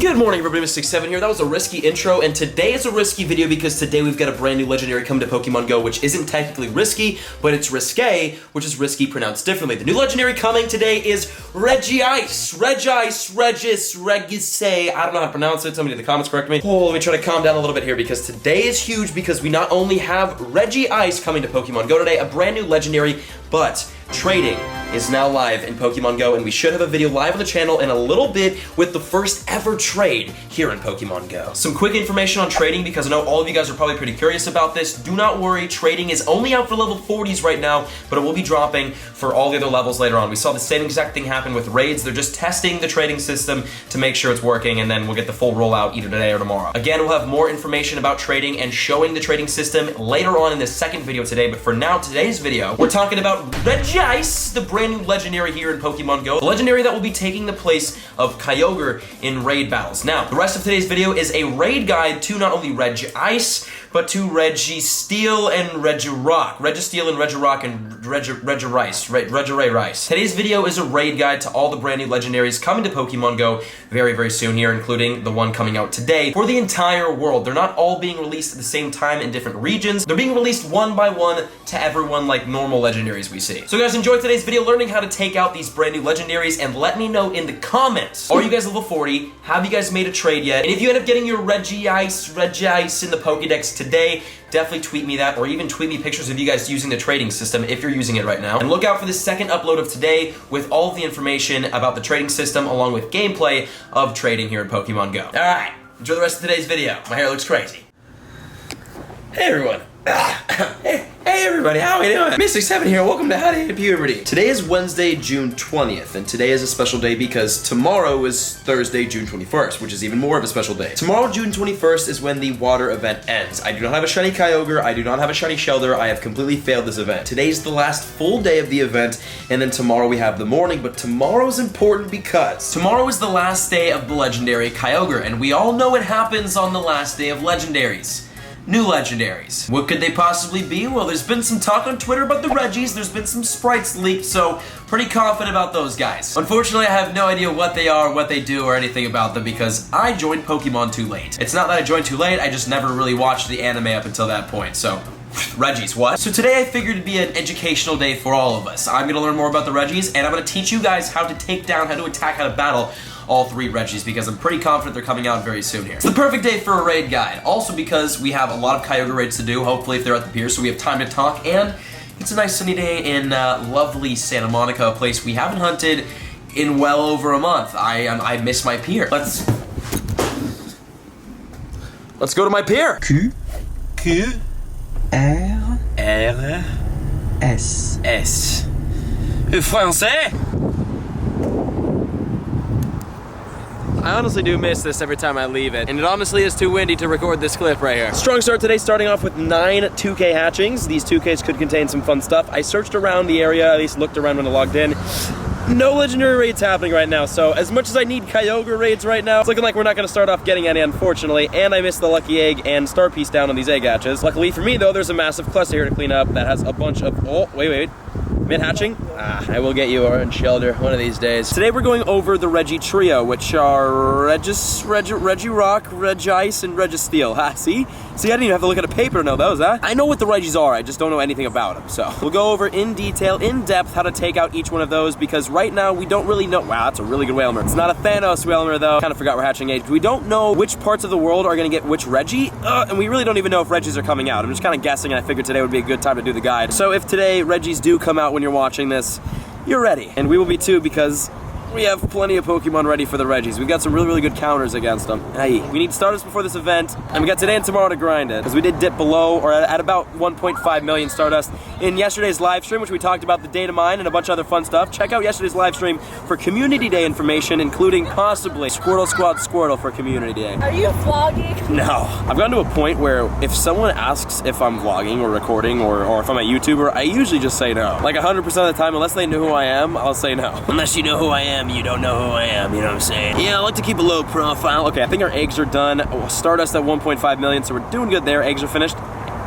Good morning, everybody. Mr. here. That was a risky intro, and today is a risky video because today we've got a brand new legendary coming to Pokemon Go, which isn't technically risky, but it's risque, which is risky pronounced differently. The new legendary coming today is Regice. Regice, Regice. I don't know how to pronounce it. Somebody in the comments correct me. Oh, let me try to calm down a little bit here because today is huge because we not only have Regice coming to Pokemon Go today, a brand new legendary, but trading is now live in Pokemon Go, and we should have a video live on the channel in a little bit with the first ever trade here in Pokemon Go. Some quick information on trading because I know all of you guys are probably pretty curious about this. Do not worry, trading is only out for level 40s right now, but it will be dropping for all the other levels later on. We saw the same exact thing happen with raids. They're just testing the trading system to make sure it's working, and then we'll get the full rollout either today or tomorrow. Again, we'll have more information about trading and showing the trading system later on in the second video today, but for now, today's video, we're talking about Regice, the brand new legendary here in Pokemon Go. The legendary that will be taking the place of Kyogre in raid battles. Now, the rest of today's video is a raid guide to not only Regice, but to Registeel and Regirock. Registeel and Regirock and Regirice. Today's video is a raid guide to all the brand new legendaries coming to Pokemon Go very, very soon here, including the one coming out today for the entire world. They're not all being released at the same time in different regions. They're being released one by one to everyone like normal legendaries we see. So guys, enjoy today's video learning how to take out these brand new legendaries, and let me know in the comments, are you guys level 40? Have you guys made a trade yet? And if you end up getting your Regice in the Pokédex today, definitely tweet me that, or even tweet me pictures of you guys using the trading system if you're using it right now. And look out for the second upload of today with all of the information about the trading system along with gameplay of trading here in Pokemon Go. Alright, enjoy the rest of today's video. My hair looks crazy. Hey everyone. Hey everybody, how are we doing? Mr. here, welcome to How to Hit Puberty. Today is Wednesday, June 20th, and today is a special day because tomorrow is Thursday, June 21st, which is even more of a special day. Tomorrow, June 21st, is when the water event ends. I do not have a shiny Kyogre, I do not have a shiny Shelter, I have completely failed this event. Today's the last full day of the event, and then tomorrow we have the morning, but tomorrow's important because tomorrow is the last day of the legendary Kyogre, and we all know what happens on the last day of legendaries. New legendaries. What could they possibly be? Well, there's been some talk on Twitter about the Regis, there's been some sprites leaked, so pretty confident about those guys. Unfortunately, I have no idea what they are, what they do, or anything about them because I joined Pokemon too late. It's not that I joined too late, I just never really watched the anime up until that point, so Regis, what? So today I figured it'd be an educational day for all of us. I'm gonna learn more about the Regis, and I'm gonna teach you guys how to take down, how to attack, how to battle all three Regis because I'm pretty confident they're coming out very soon here. It's the perfect day for a raid guide. Also because we have a lot of Kyogre raids to do, hopefully if they're at the pier, so we have time to talk, and it's a nice sunny day in lovely Santa Monica, a place we haven't hunted in well over a month. I miss my pier. Let's go to my pier. Q R S Français. I honestly do miss this every time I leave it, and it honestly is too windy to record this clip right here. Strong start today, starting off with 9 2K hatchings. These 2Ks could contain some fun stuff. I searched around the area, at least looked around when I logged in. No legendary raids happening right now, so as much as I need Kyogre raids right now, it's looking like we're not going to start off getting any, unfortunately, and I missed the lucky egg and star piece down on these egg hatches. Luckily for me, though, there's a massive cluster here to clean up that has a bunch of, oh, wait. Mid-hatching? I will get you Orange Shelter one of these days. Today we're going over the Regi Trio, which are Regirock, Regice, and Registeel. Ha, see? See, I didn't even have to look at a paper to know those, huh? I know what the Regis are, I just don't know anything about them. So we'll go over in detail, in depth, how to take out each one of those because right now we don't really know. Wow, that's a really good Whalmer. It's not a Thanos Whalmer though. Kind of forgot we're hatching age. We don't know which parts of the world are gonna get which Regi, and we really don't even know if Regis are coming out. I'm just kind of guessing, and I figured today would be a good time to do the guide. So if today Regis do come out when you're watching this, you're ready. And we will be too because we have plenty of Pokemon ready for the Regis. We've got some really, really good counters against them. Hey, we need Stardust before this event, and we got today and tomorrow to grind it, because we did dip below, or at about 1.5 million Stardust in yesterday's live stream, which we talked about the data mine and a bunch of other fun stuff. Check out yesterday's live stream for Community Day information, including possibly Squirtle Squad Squirtle for Community Day. Are you vlogging? No. I've gotten to a point where if someone asks if I'm vlogging or recording or if I'm a YouTuber, I usually just say no. Like 100% of the time, unless they know who I am, I'll say no. Unless you know who I am, you don't know who I am, you know what I'm saying? Yeah, I like to keep a low profile. Okay, I think our eggs are done. Stardust at 1.5 million, so we're doing good there. Eggs are finished.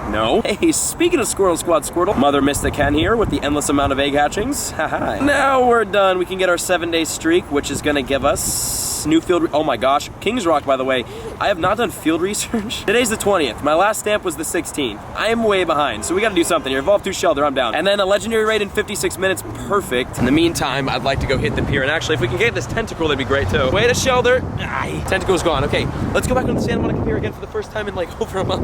No. Hey, speaking of Squirrel Squad Squirtle, Mother Mr. Ken here with the endless amount of egg hatchings. Haha. Now we're done. We can get our 7-day streak, which is gonna give us new field. Oh my gosh, King's Rock, by the way. I have not done field research. Today's the 20th. My last stamp was the 16th. I am way behind, so we gotta do something here. Evolve 2 Shelter, I'm down. And then a legendary raid in 56 minutes, perfect. In the meantime, I'd like to go hit the pier. And actually, if we can get this tentacle, that'd be great too. Wait a Shelter. Aye, tentacle's gone. Okay, let's go back on the Santa Monica Pier again for the first time in like over a month.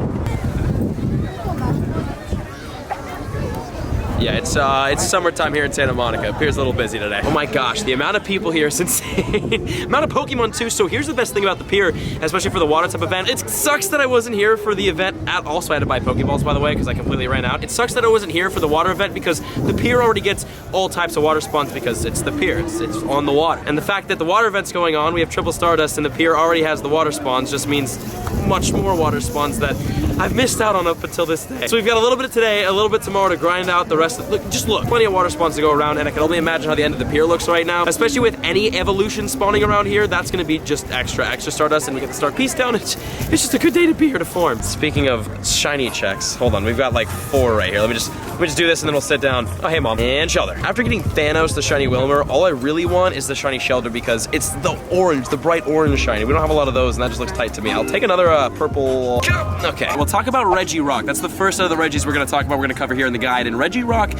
Yeah, it's summertime here in Santa Monica. Pier's a little busy today. Oh my gosh, the amount of people here is insane. Amount of Pokemon too. So here's the best thing about the pier, especially for the water type event. It sucks that I wasn't here for the event at all. So I had to buy Pokeballs, by the way, because I completely ran out. It sucks that I wasn't here for the water event because the pier already gets all types of water spawns because it's the pier. It's on the water. And the fact that the water event's going on, we have Triple Stardust, and the pier already has the water spawns, just means much more water spawns that I've missed out on up until this day. So we've got a little bit today, a little bit tomorrow to grind out the rest of, look, plenty of water spawns to go around, and I can only imagine how the end of the pier looks right now, especially with any evolution spawning around here. That's gonna be just extra Stardust, and we get to start Peace Town. It's just a good day to be here to form. Speaking of shiny checks, hold on, we've got like 4 right here. Let me just do this and then we'll sit down. Oh, hey mom. And Shelter. After getting Thanos, the shiny Wilmer, all I really want is the shiny Shelter because it's the orange, the bright orange shiny. We don't have a lot of those and that just looks tight to me. I'll take another purple. Okay, we'll talk about Reggie Rock. That's the first of the Reggies we're gonna talk about, we're gonna cover here in the guide, and Reggie Rock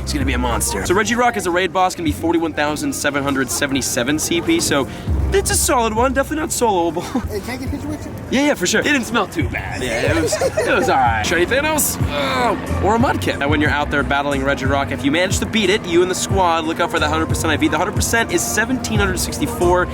is gonna be a monster. So Reggie Rock is a raid boss, gonna be 41,777 CP, so it's a solid one, definitely not soloable. Hey, can I get a picture with you? Yeah, for sure. It didn't smell too bad. Yeah, it was all right. Shiny Thanos, or a Mudkip. Now, when you're out there battling Reggie Rock, if you manage to beat it, you and the squad, look out for the 100% IV. The 100% is 1,764,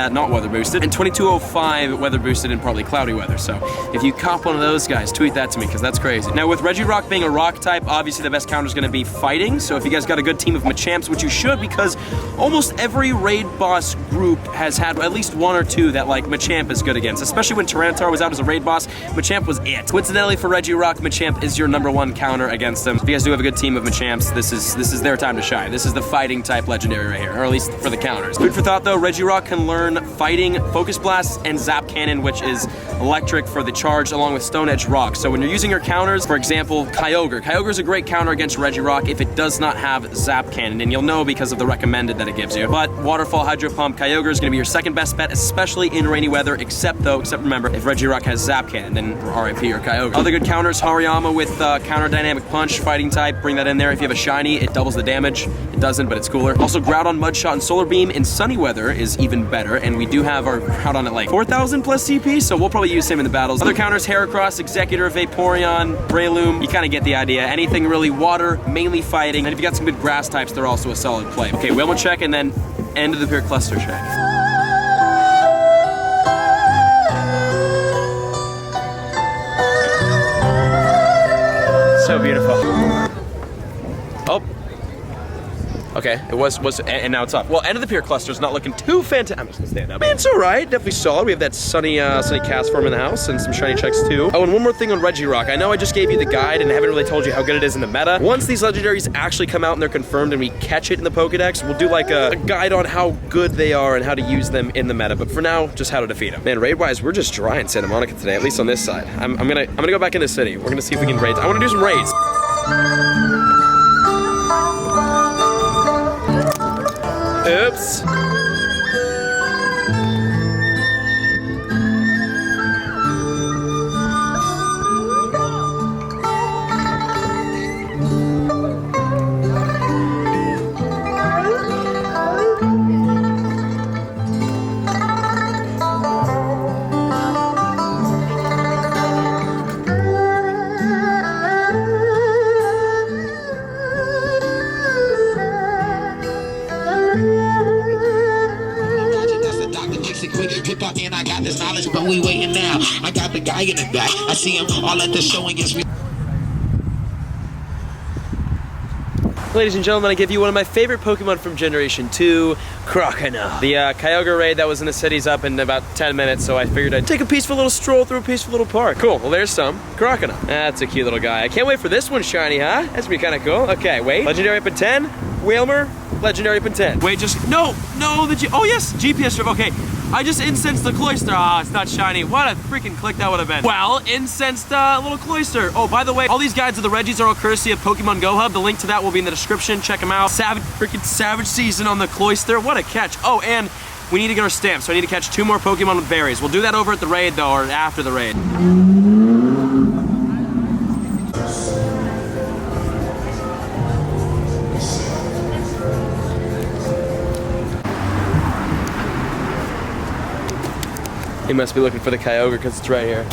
not weather boosted, and 2,205 weather boosted in partly cloudy weather. So if you cop one of those guys, tweet that to me, because that's crazy. Now, with Reggie Rock being a rock type, obviously the best counter is going to be fighting. So if you guys got a good team of Machamps, which you should, because almost every raid boss group has had at least 1 or 2 that like Machamp is good against, especially when Tyranitar was out as a raid boss. Machamp was it. Coincidentally for Reggie Rock, Machamp is your #1 counter against them. If you guys do have a good team of Machamps, this is their time to shine. This is the fighting type legendary right here, or at least for the counters. Food for thought though, Reggie Rock can learn fighting, Focus Blast, and Zap Cannon, which is electric for the charge, along with Stone Edge Rock. So when you're using your counters, for example, Kyogre is a great counter against Reggie Rock if it does not have Zap Cannon, and you'll know because of the recommended that it gives you. But Waterfall, Hydro Pump, Kyogre is going to be your second best bet, especially in rainy weather, except remember, if Reggie Rock has Zap Cannon, then RIP or Kyogre. Other good counters, Hariyama with Counter Dynamic Punch, fighting type, bring that in there. If you have a shiny, it doubles the damage. It doesn't, but it's cooler. Also, Groudon, Mudshot, and Solar Beam in sunny weather is even better, and we do have our Groudon at like 4,000 plus CP, so we'll probably use him in the battles. Other counters, Heracross, Executor, Vaporeon, Breloom, you kind of get the idea. Anything really water, mainly fighting, and if you got some good grass types, they're also a solid play. Okay, Wilma check, and then end of the pier cluster check. So beautiful. Oh. Okay, it was, and now it's off. Well, end of the pier cluster is not looking too fantastic. I'm just gonna stand up. Man, it's all right, definitely solid. We have that sunny cast form in the house and some shiny checks too. Oh, and one more thing on Reggie Rock. I know I just gave you the guide and I haven't really told you how good it is in the meta. Once these legendaries actually come out and they're confirmed and we catch it in the Pokedex, we'll do like a guide on how good they are and how to use them in the meta. But for now, just how to defeat them. Man, raid-wise, we're just dry in Santa Monica today, at least on this side. I'm gonna go back in the city. We're gonna see if we can raid. I wanna do some raids. Oops. And I got this knowledge, but we waiting now. I got the guy in the back. I see him all at the show and gets me. Ladies and gentlemen, I give you one of my favorite Pokemon from Generation 2, Croconaw. The Kyogre raid that was in the city's up in about 10 minutes, so I figured I'd take a peaceful little stroll through a peaceful little park. Cool, well there's some Croconaw. That's a cute little guy. I can't wait for this one shiny, huh? That's gonna be kinda cool. Okay, wait. Legendary up at 10, Whalmer, Legendary up at 10. Wait, just, no, oh yes, GPS strip, okay. I just incensed the cloister. Ah, it's not shiny. What a freaking click that would have been. Well, incensed little cloister. Oh, by the way, all these guides of the Regis are all courtesy of Pokemon Go Hub. The link to that will be in the description. Check them out. Freaking savage season on the cloister. What a catch. Oh, and we need to get our stamps, so I need to catch 2 more Pokemon with berries. We'll do that over at the raid, though, or after the raid. He must be looking for the Kyogre because it's right here.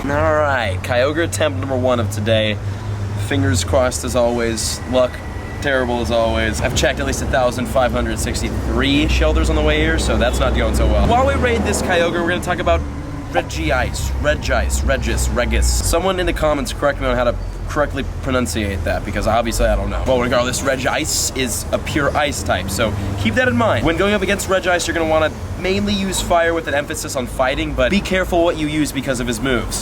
All right, Kyogre attempt number 1 of today. Fingers crossed as always. Luck terrible as always. I've checked at least 1,563 shelters on the way here, so that's not going so well. While we raid this Kyogre, we're gonna talk about Regice, Regis. Someone in the comments correct me on how to correctly pronunciate that, because obviously I don't know. Well, regardless, Regice is a pure ice type, so keep that in mind. When going up against Regice, you're gonna wanna mainly use fire with an emphasis on fighting, but be careful what you use because of his moves.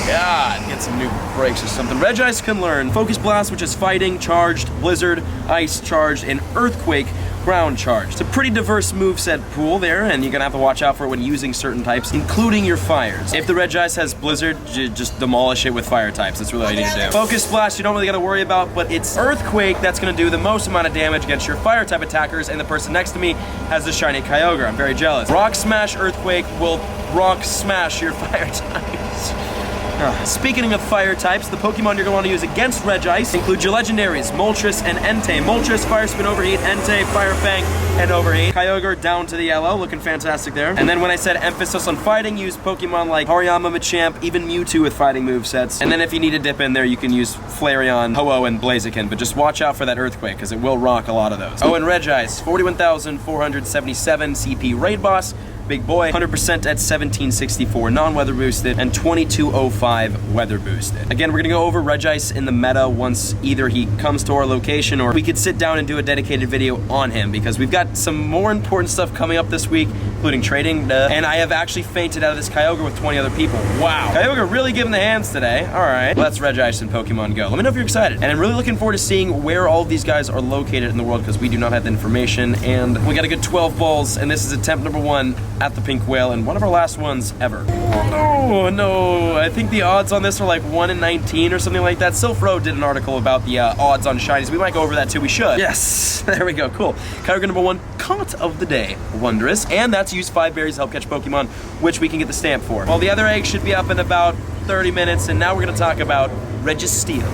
God, get some new breaks or something. Regice can learn Focus Blast, which is fighting, charged, Blizzard, ice, charged, and Earthquake, ground charge. It's a pretty diverse moveset pool there, and you're gonna have to watch out for it when using certain types, including your fires. If the Regice has Blizzard, just demolish it with fire types. That's really all you need to do. Focus Blast, you don't really gotta worry about, but it's Earthquake that's gonna do the most amount of damage against your fire type attackers, and the person next to me has the shiny Kyogre. I'm very jealous. Rock Smash Earthquake will rock smash your fire types. Speaking of fire types, the Pokemon you're going to want to use against Regice include your legendaries, Moltres and Entei. Moltres, Fire Spin Overheat, Entei, Fire Fang, and Overheat. Kyogre down to the yellow, looking fantastic there. And then when I said emphasis on fighting, use Pokemon like Hariyama, Machamp, even Mewtwo with fighting movesets. And then if you need to dip in there, you can use Flareon, Ho-Oh, and Blaziken, but just watch out for that Earthquake, because it will rock a lot of those. Oh, and Regice, 41,477 CP Raid Boss. Big boy, 100% at 1764 non-weather boosted and 2205 weather boosted. Again, we're gonna go over Regice in the meta once either he comes to our location or we could sit down and do a dedicated video on him, because we've got some more important stuff coming up this week, including trading, and I have actually fainted out of this Kyogre with 20 other people. Wow. Kyogre really giving the hands today. All right, well, that's Regice in Pokemon Go. Let me know if you're excited. And I'm really looking forward to seeing where all of these guys are located in the world, because we do not have the information, and we got a good 12 balls, and this is attempt number 1 at the Pink Whale, and one of our last ones ever. Oh no, I think the odds on this are like 1 in 19 or something like that. Silphro did an article about the odds on shinies. We might go over that too, we should. Yes, there we go, cool. Kyogre number 1, caught of the day, wondrous, and that's use 5 berries to help catch Pokemon, which we can get the stamp for. Well, the other egg should be up in about 30 minutes, and now we're gonna talk about Registeel.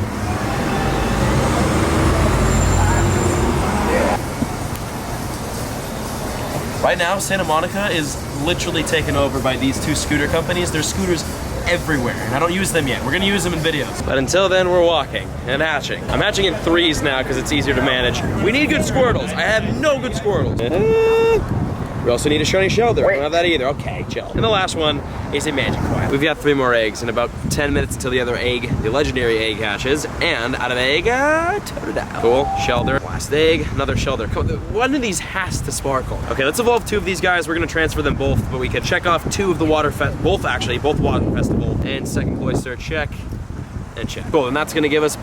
Right now, Santa Monica is literally taken over by these 2 scooter companies. There's scooters everywhere, and I don't use them yet. We're gonna use them in videos. But until then, we're walking and hatching. I'm hatching in 3s now because it's easier to manage. We need good Squirtles. I have no good Squirtles. We also need a shiny Shelter. I don't have that either. Okay, chill. And the last one is a Magikarp. We've got 3 more eggs in about 10 minutes until the other egg, the legendary egg, hatches. And out of egg, Totodile. Cool, Shelter. Last egg, another Shelter. One of these has to sparkle. Okay, let's evolve 2 of these guys. We're gonna transfer them both, but we can check off 2 of the water both Water Festival. And second Cloister, check and check. Cool, and that's gonna give us,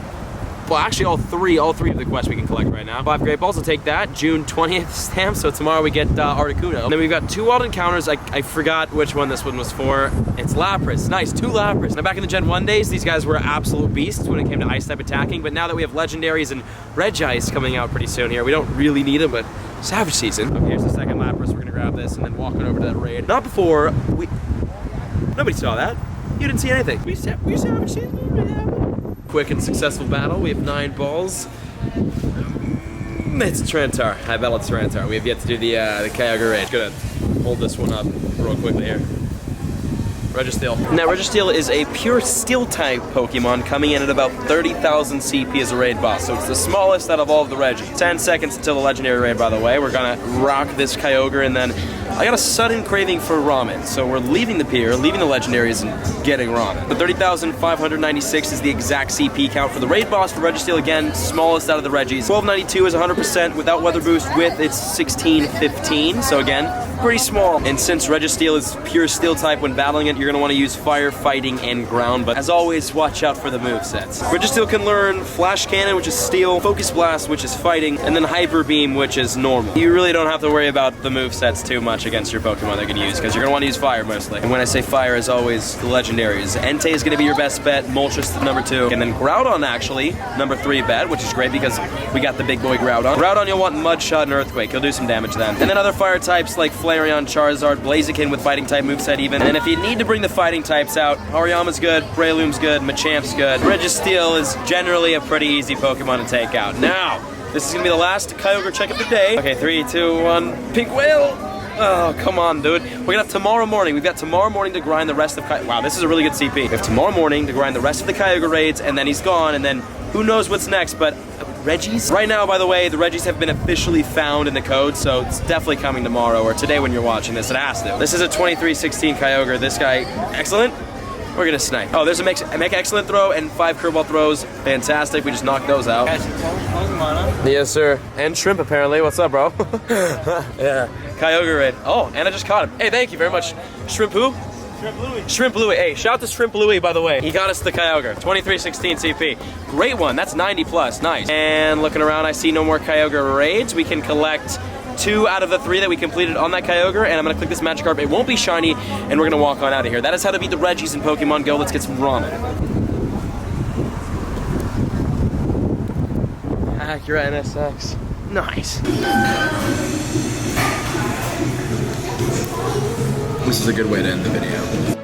well, actually all three of the quests we can collect right now. 5 Great Balls, I'll take that. June 20th stamp, so tomorrow we get Articuno. And then we've got 2 Wild Encounters. I forgot which one this one was for. It's Lapras, nice, 2 Lapras. Now back in the Gen 1 days, these guys were absolute beasts when it came to ice type attacking, but now that we have Legendaries and Regice coming out pretty soon here, we don't really need them, but Savage Season. Okay, here's the second Lapras. We're gonna grab this and then walk on over to that raid. Not before nobody saw that. You didn't see anything. We Savage Season. Quick and successful battle. We have 9 balls. It's Trantar. High battle Trantar. We have yet to do the Kyogre raid. Gonna hold this one up real quickly here. Registeel. Now, Registeel is a pure Steel type Pokemon coming in at about 30,000 CP as a raid boss, so it's the smallest out of all of the Regi. 10 seconds until the legendary raid, by the way. We're gonna rock this Kyogre and then I got a sudden craving for ramen, so we're leaving the pier, leaving the legendaries, and getting ramen. The 30,596 is the exact CP count for the raid boss for Registeel. Again, smallest out of the Regis. 1292 is 100% without weather boost. With it's 1615. So again, pretty small. And since Registeel is pure steel type, when battling it, you're gonna want to use fire, fighting, and ground. But as always, watch out for the movesets. Registeel can learn Flash Cannon, which is steel, Focus Blast, which is fighting, and then Hyper Beam, which is normal. You really don't have to worry about the movesets too much against your Pokemon they're gonna use, because you're gonna want to use fire mostly. And when I say fire, as always, the legendaries. Entei is gonna be your best bet, Moltres number 2, and then Groudon actually, number 3 bet, which is great because we got the big boy Groudon. Groudon, you'll want Mud Shot and Earthquake. He'll do some damage then. And then other fire types like Flareon, Charizard, Blaziken with fighting type moveset even. And if you need to bring the fighting types out, Hariyama's good, Breloom's good, Machamp's good. Registeel is generally a pretty easy Pokemon to take out. Now, this is gonna be the last Kyogre check of the day. Okay, 3, 2, 1, Pink Whale! Oh, come on, dude. We're gonna have tomorrow morning. We've got tomorrow morning to grind the rest of Wow, this is a really good CP. We have tomorrow morning to grind the rest of the Kyogre raids, and then he's gone, and then who knows what's next, but Regice? Right now, by the way, the Regis have been officially found in the code, so it's definitely coming tomorrow, or today when you're watching this. It has to. This is a 2316 Kyogre. This guy, excellent. We're gonna snipe. Oh, there's a make excellent throw and 5 curveball throws. Fantastic. We just knocked those out. Yes, sir. And Shrimp, apparently. What's up, bro? Yeah. Kyogre raid. Oh, and I just caught him. Hey, thank you very much. Shrimp who? Shrimp Louie. Shrimp Louie. Hey, shout out to Shrimp Louie, by the way. He got us the Kyogre. 2316 CP. Great one. That's 90 plus. Nice. And looking around, I see no more Kyogre raids. We can collect 2 out of the 3 that we completed on that Kyogre, and I'm gonna click this Magikarp. It won't be shiny, and we're gonna walk on out of here. That is how to beat the Regis in Pokemon Go. Let's get some ramen. Acura NSX. Nice. This is a good way to end the video.